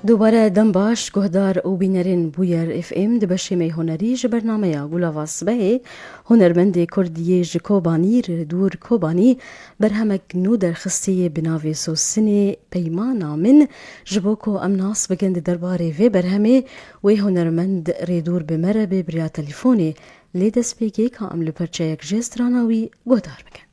دوباره دم باش گهدار او بینرین بویر اف ام دبشه می هنری ج برنامه یا گولاواس به هنرمند کردی ج کوبانی دور کوبانی برهمک نو درخستی بناوی سوسنی پیمانا من جبوکو امناس بگند درباره و برهمه و هنرمند ریدور بمره به بریا تلیفونی لیدس پیگی که عملو پرچه یک جستراناوی گهدار بکن.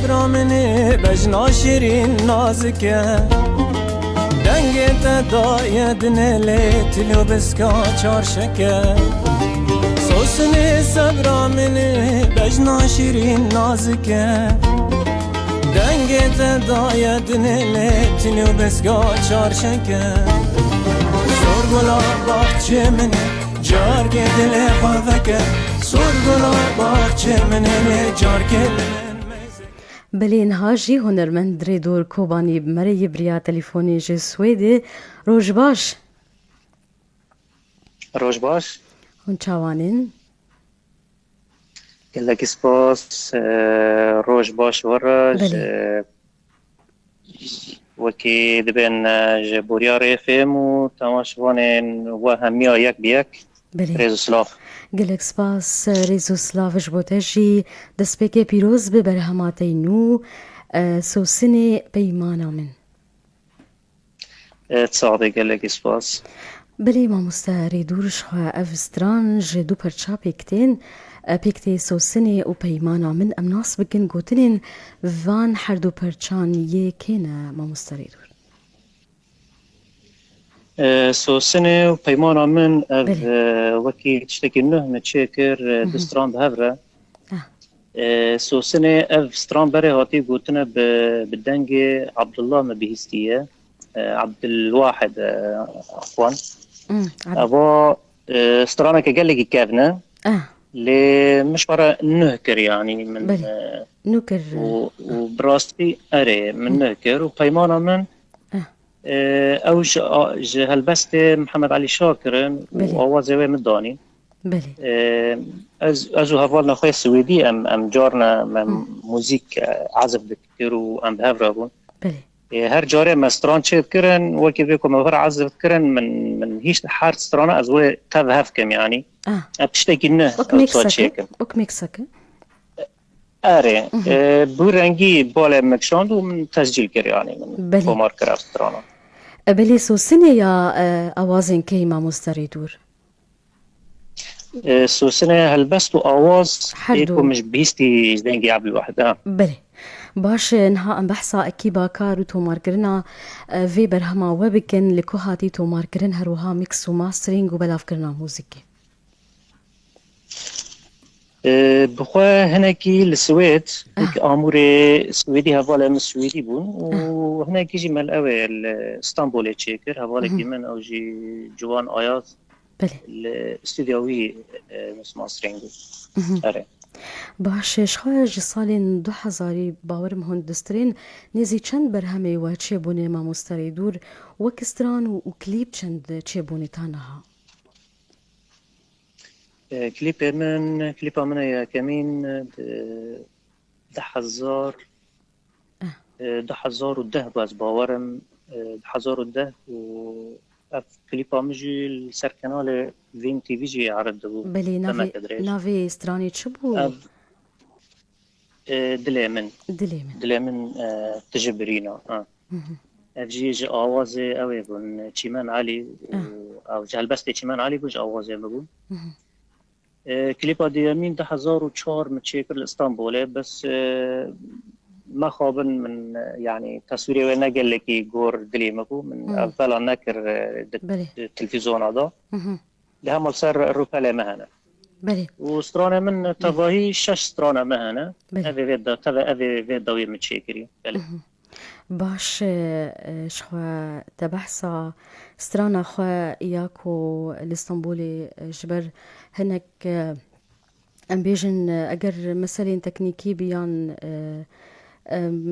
برامنه بجنا شیرین نازکه دنگت دای دنله تلو بسکا چارشکه سوسنه سبرامنه بجنا شیرین نازکه دنگت دای دنله تلو بسکا چارشکه سرگلا باخچه منه جارگه دل خوافکه سرگلا باخچه منه جارگه بلین هاجی هنرمند ریدور کوبانی بمره بریا تلیفونی ج سویدی روش باش هون چاوانین گلکی سپاس روش باش ورج وکی دبین جبوریا ریفیم و تماشوانین و همیا یک بیک ریزو سلاف گلک سپاس ریزو سلافش بوتشی دسپیک پیروز به برهماتی نو سوسنی پیمانا من تصاعده گلکی سپاس بلی ما مستعری دورش خواه افسترانج دو پرچا پیکتین پیکتی سوسنی و پیمانا من امناس بگن گوتنین وان هر دو پرچان یکینه ما مستعری دور سوسنه و پیمانا من وکی تشتکی نه نچکر دستران بهفره سوسنه اف ستران بره هاتی گوتنه بدنگ عبدالله مبیهستیه عبدالواحد اخوان ابا سترانه که گلگی کفنه لی مش برا نهكر يعني من نهكر وبراستي اري من نهكر وبيمانا من اوج هالبستي محمد علي شاكر وأوازي وين مداني ازو هفالنا خويا السويدي ام جارنا موزيك عزف بكر وام بهفرابون هر جاري ما ستران تشيد كرن وكي بيكو مغر عزف كرن من هيش حارت سترانا ازوي تاف هفكم يعني بتشتكي انه اوك ميكسك اري بورنجي بولا مكشاند ومن تسجيل كر يعني من كومار كراف سترانا بلي سوسنه يا اوازن كيما مستريدور سوسنه هلبست واواز يكون مش بيستي زنجي عبد الواحد بلي باش نها ام بحثا اكيبا كارو تومار كرنا في برهما وبكن لكو هاتي تومار كرن هروها ميكس وماسترينج وبلاف كرنا موسيقي بخوا هناكي السويد اموري سويدي هفالا من السويدي بون وهناكي جي مال اوي اسطنبول تشيكر هفالا كيمن او جي جوان اياز الاستوديوي مس ماسترينج اري باش شخاج سالين 2000 باورم هندسترين نزي چند برهمه و چه بونه ما مستری دور وکستران و کلیپ چند چه بونه تانها كليب من يا كمين ده حزار وده باز باورم ده حزار وده و كليبا مجي السر كنال فين تي في جي عرضه بلي نافي ستراني تشبو دليمن تجبرينا جي آوازي اوي بون چيمان علي او جهلبستي چيمان علي بوش آوازي بون كليبا ديامين 2004 متشكل اسطنبول بس ما خابن من يعني تصويري وانا قال لك جور دلي مكو من أفضل نكر بله التلفزيون هذا مهم. لهم صار الروبالة مهنا بله وسترانا من تظاهي شش سترانا مهنا بله أبي فيدا تبع أبي فيدا ويمتشيكري بله باش شخوا تبحثا سترانا خوا إياكو الإسطنبولي جبر هناك ام بيجن اگر مثلا تكنيكي بيان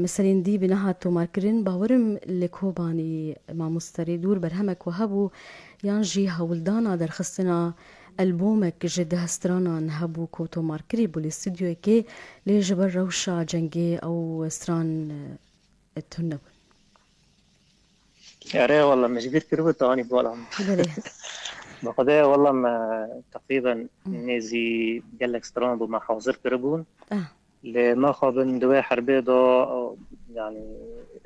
مثلا دي بنها تو ماركرين باورم لكوباني ما مستري دور برهمك وهبو يانجي هولدانا در خصنا ألبومك جد هسترانا نهبو كوتو ماركري بالاستوديو كي لي جبر روشا جنجي أو ستران التنب يا ري والله مش قدرت كربت أني بولهم بلي بقضايا والله ما تقريبا نيزي قال لك سترانا بما حاضر كربون لما خابن دواء حربيضة يعني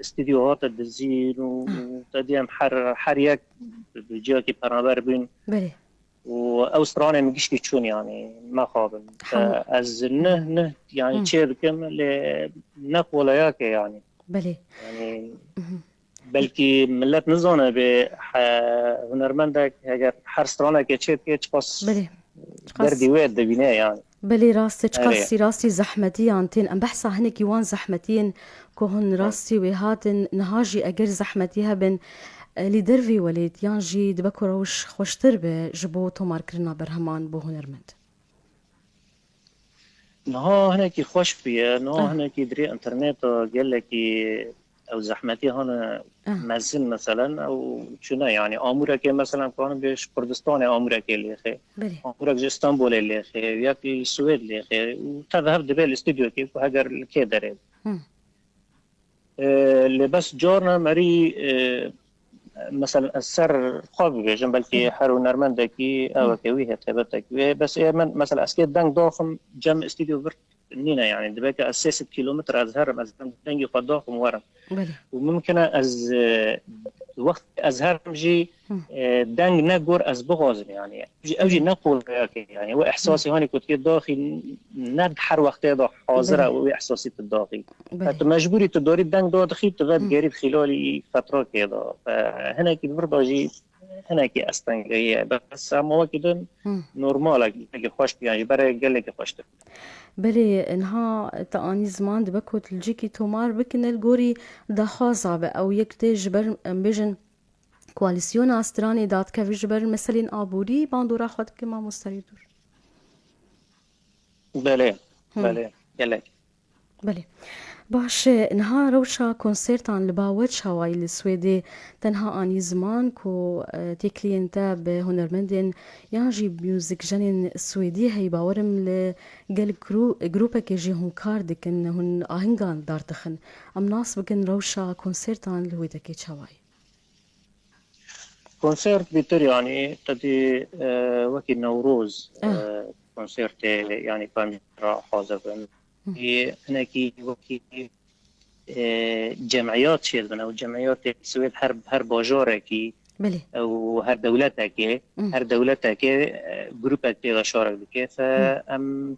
استديوهات الدزين وتديم حريك بجاكي برنابر بين بلي وأوستراليا مجيش كيتشون يعني ما خابن فأز نه يعني تشير كم لنقوى لياك يعني بلي يعني بلكي ملت نزانه به هنرمندك اگر هر سترانه که چید که چقاس بلي دردی وید دبینه يعني بلي راستي أري. تقصي راسي زحمتي انتين ام بحثا هنك يوان زحمتين كوهن راستي وهاتن نهاجي اجر زحمتيها بن اللي درفي وليد يانجي دبكو روش خوشتر بجبو تومار كرنا برهمان بو هنرمند نها هناكي خوش بيه نها هناكي دري انترنت قال لك او زحمتي هنا مزن مثلا او شنو يعني امورك مثلا كان بيش كردستان امورك اللي خي امورك اسطنبول اللي خي ياك السويد اللي خي وتذهب دبي الاستوديو كيف وهاجر كده اللي بس جورنا مري مثلا السر قابل جنب الكي حرو نرمندكي او كويه تبتك بس من مثلا اسكيت دنگ ضخم جم استوديو برت نينا يعني دبك اساس كيلومتر ازهر مثلا دنج قد ضخم ورا وممكن از وقت ازهر مجي دنگ نقور از بغاز يعني اوجي نقول يعني واحساسي هاني كنت داخل ندحر وقت هذا حاضره واحساسي الداخلي فانت مجبوري تدوري دنگ داخلي تغاد قريب خلال فتره كذا فهنا كي برضه جي هنا كي استنجي بس ما كده نورمال اللي خوش يعني برا قال لك خوش بلي انها تاني زمان دبكو تلجيكي تومار بكن الجوري دخازة او يكتي جبر بيجن كواليسيون استراني دات كفي جبر مثلين ابوري باندورا خد كما مستريدور بلي بلي قال لك بلي باش نها روشا كونسيرتان لباوت شواي السويدي تنها اني زمان كو تيكلينتا بهنرمندين يانجي ميوزك جنين السويدي هي باورم لقل جروبا كيجي هون كاردكن هن اهنغان دارتخن ام ناس بكن روشا كونسيرتان لويدكي شواي كونسيرت بيتر يعني تدي وكي نوروز كونسيرت يعني كان حاضر هي هناك وكي جمعيات شيربنا او جمعيات السويد هر باجاركي او هر دولتك هر دولتك جروبك تيغا شارك بك فام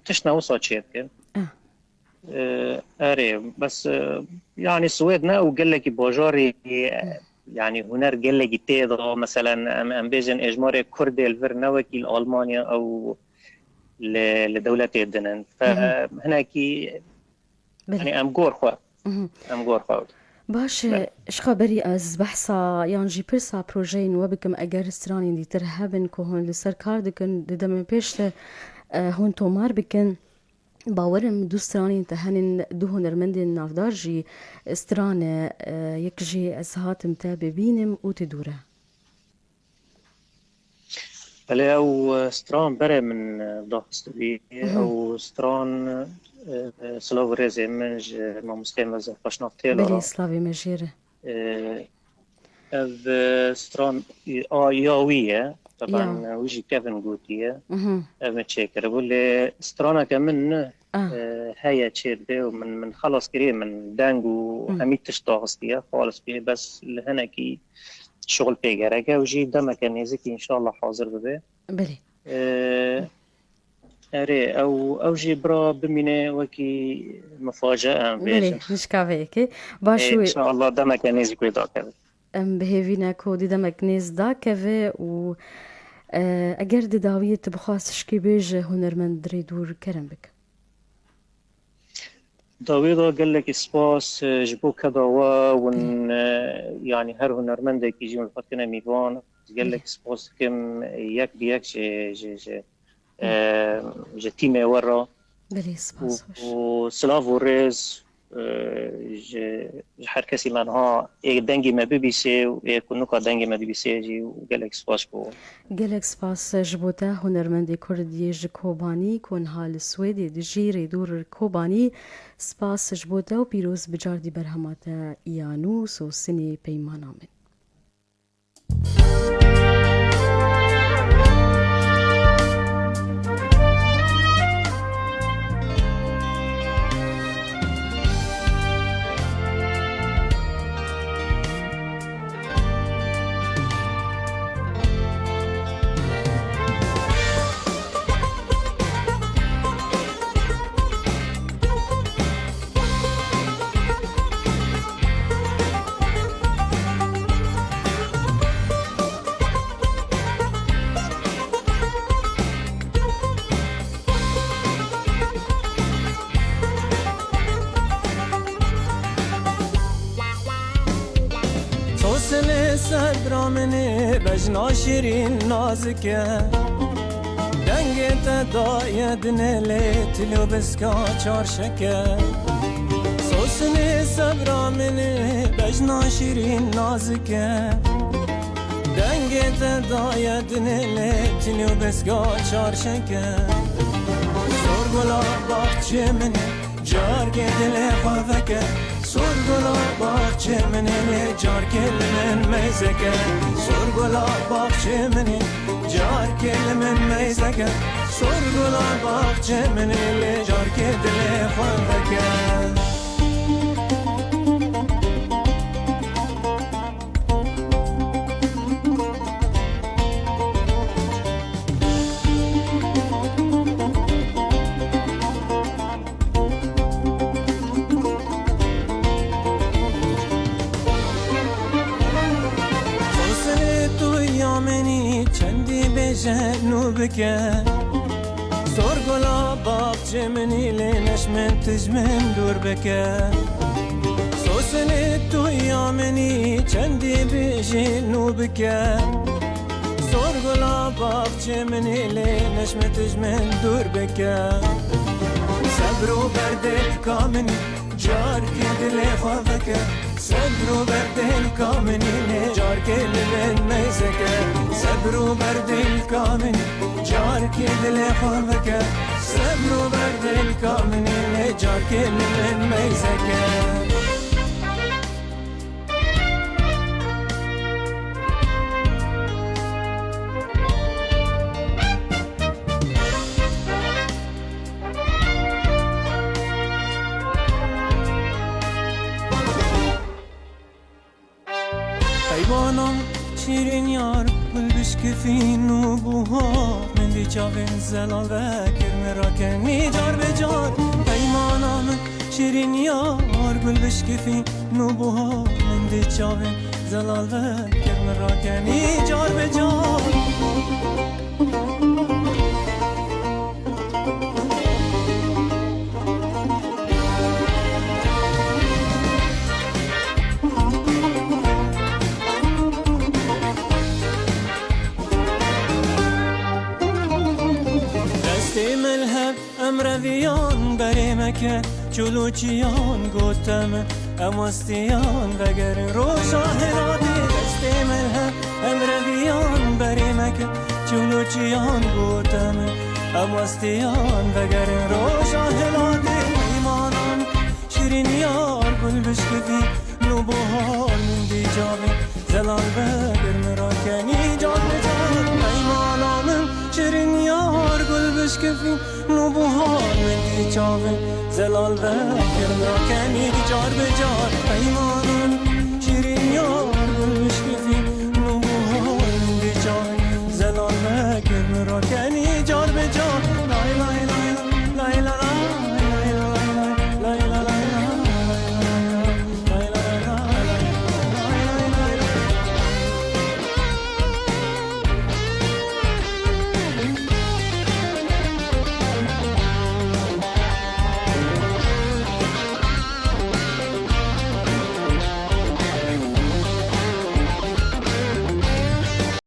تشنا وصل شيركه اري بس يعني السويدنا وقال لك باجاري يعني هنر قال لك تيغا مثلا ام بيجن اجمار كردي الفرنوكي الالمانيا او لدولة الدنن فهناك يعني ام غور خوا ام غور خوا باش اش خبري از بحثا يانجي برسا بروجين وبكم اگر ستراني دي ترهبن كهون لسر كاردكن ددم بيش هون تومار بكن باورم دو ستراني تهنن دو هنرمندين نافدارجي سترانة يكجي اسهات متابع بينم وتدوره بله او ستران بره من داخستوی او ستران سلاو رزي منج ما مسلم وزن خوشناف تيلا بلي سلاوي مجيرة اذ ستران ياوية طبعا ويجي كيفن قوتية اذ تشيكر بولي سترانا كمن هيا تشير بي ومن خلص كريم من دانجو هميت تشتاغستية خالص بيه بس لهنا كي شغل بيجرك وجي دمك نيزكي ان شاء الله حاضر ببي بلي اره او جی برا بمینه وکی مفاجأه ام بله بیجم. نشکاوه که باشوی ان شاء الله دمك نيزي كويدا كذا. ام بهێڤینە کۆ دیدەمەک نێزدا کەvê û ئەگەر دداویت بخواستشکی بێژە هوەرمەند درێ دوور کەرم بکە. داويدا قال لك سباس جبو كداوا ون يعني هر هنرمندك يجي من فتنا ميبان قال لك سباس كم يك بيك جي تيمي ورا بەێ سپاس خۆش. وسلاف وريز هر کسی منها یک دنگی ما ببیسه و یک نوکا دنگی ما ببیسه جی و قال لك سباس بو. gelek spas ji bo te hunermendê Kurdiyê ji Kobanî konha li Swêdê di jîrê dûr Kobanî spas ji bo te û pîroz bi car dî berhema te îyanûs û sinê peymana min. توصل صدرا منی بجنا شیرین نازکه دنگ تدای دنلی تلو بسکا چارشکه توصل صدرا منی بجنا شیرین نازکه دنگ تدای دنلی تلو بسکا چارشکه سرگلا باخچه منی جارگه دل خوابکه سرگلا باخچه منی جارگه من میزکه سرگلا باخچه منی جارگه من میزکه سرگلا باخچه منی جارگه دل خوابکه جنو بکه سرگلا باغچه منی لینش من تجمن دور بکه سوسن تو یا منی چندی بجنو بکه سرگلا باغچه منی لینش من تجمن دور بکه صبر و بردل کامنی جار که دل خوابکه صبر و بردل کامنی جار که دل میزکه صبر و بردل کامنی جار که دل خوابکه صبر و بردل کامنی جار که دل میزکه حیوانم شیرین یار گل بشکفین و بوها من دی چاوین زلال و کرم را کنی جار به جار حیوانم شیرین یار گل بشکفین و بوها من دی چاوین زلال و کرم را کنی جار به جار ملهب امرویان بریمکه جلوچیان گوتم اماستیان وگر روشا هرادی دست ملهب امرویان بریمکه جلوچیان گوتم اماستیان وگر روشا هرادی ایمانان شیرین یار گل بشکفی نوبهار من دی جاوی زلال بگر مراکنی جان بجان ایمانان شیرین یار گل بشکفی نوبهار من دی چاوی زلال بگر مراکنی جار بجان ایمانان شیرین یار گل بشکفی